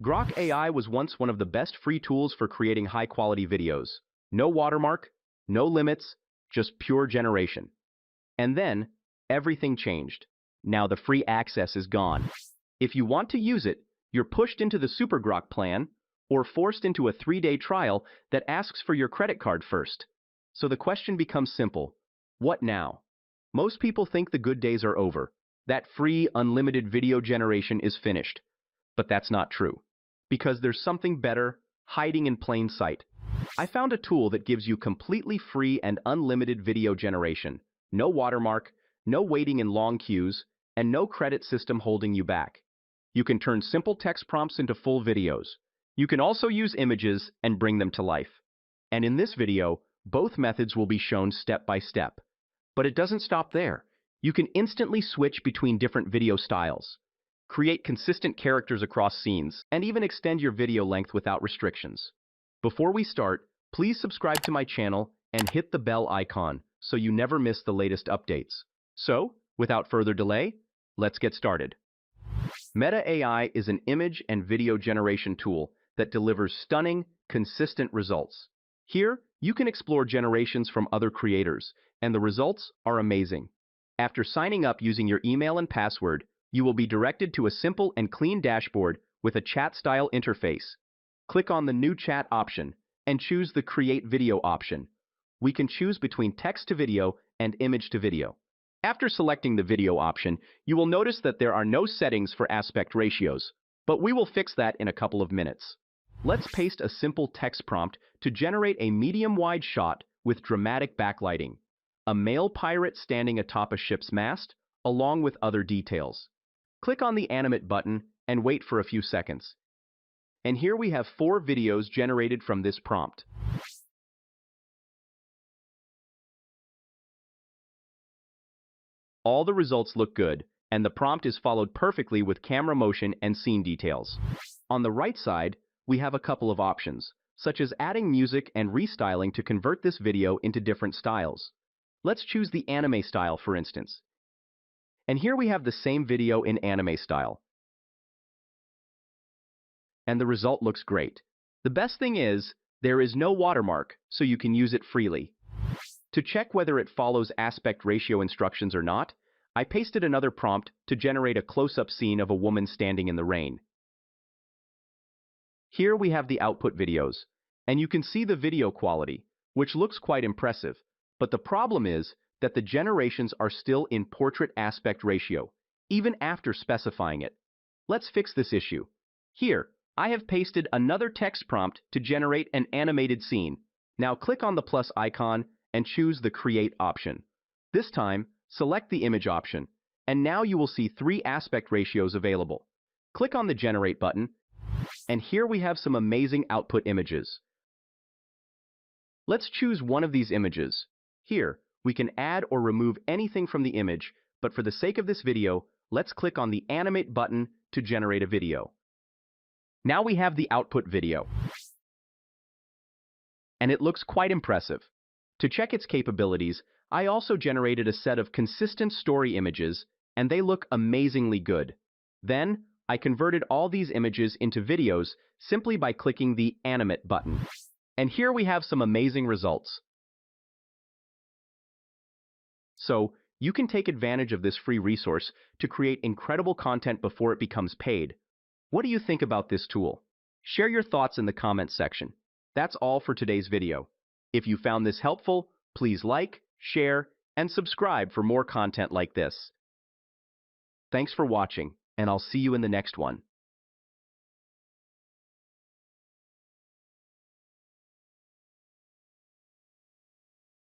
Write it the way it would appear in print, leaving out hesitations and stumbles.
Grok AI was once one of the best free tools for creating high-quality videos. No watermark, no limits, just pure generation. And then, everything changed. Now the free access is gone. If you want to use it, you're pushed into the Super Grok plan or forced into a 3-day trial that asks for your credit card first. So the question becomes simple. What now? Most people think the good days are over. That free, unlimited video generation is finished. But that's not true. Because there's something better hiding in plain sight. I found a tool that gives you completely free and unlimited video generation. No watermark, no waiting in long queues, and no credit system holding you back. You can turn simple text prompts into full videos. You can also use images and bring them to life. And in this video, both methods will be shown step by step. But it doesn't stop there. You can instantly switch between different video styles, create consistent characters across scenes, and even extend your video length without restrictions. Before we start, please subscribe to my channel and hit the bell icon so you never miss the latest updates. So, without further delay, let's get started. Meta AI is an image and video generation tool that delivers stunning, consistent results. Here, you can explore generations from other creators, and the results are amazing. After signing up using your email and password, you will be directed to a simple and clean dashboard with a chat-style interface. Click on the New Chat option and choose the Create Video option. We can choose between text to video and image to video. After selecting the video option, you will notice that there are no settings for aspect ratios, but we will fix that in a couple of minutes. Let's paste a simple text prompt to generate a medium-wide shot with dramatic backlighting, a male pirate standing atop a ship's mast, along with other details. Click on the Animate button and wait for a few seconds. And here we have 4 videos generated from this prompt. All the results look good, and the prompt is followed perfectly with camera motion and scene details. On the right side, we have a couple of options, such as adding music and restyling to convert this video into different styles. Let's choose the anime style, for instance. And here we have the same video in anime style. And the result looks great. The best thing is, there is no watermark, so you can use it freely. To check whether it follows aspect ratio instructions or not, I pasted another prompt to generate a close-up scene of a woman standing in the rain. Here we have the output videos, and you can see the video quality, which looks quite impressive. But the problem is that the generations are still in portrait aspect ratio, even after specifying it. Let's fix this issue. Here, I have pasted another text prompt to generate an animated scene. Now click on the plus icon and choose the Create option. This time, select the Image option, and now you will see 3 aspect ratios available. Click on the Generate button, and here we have some amazing output images. Let's choose one of these images. Here, we can add or remove anything from the image, but for the sake of this video, let's click on the Animate button to generate a video. Now we have the output video, and it looks quite impressive. To check its capabilities, I also generated a set of consistent story images, and they look amazingly good. Then, I converted all these images into videos simply by clicking the Animate button. And here we have some amazing results. So, you can take advantage of this free resource to create incredible content before it becomes paid. What do you think about this tool? Share your thoughts in the comments section. That's all for today's video. If you found this helpful, please like, share, and subscribe for more content like this. Thanks for watching, and I'll see you in the next one.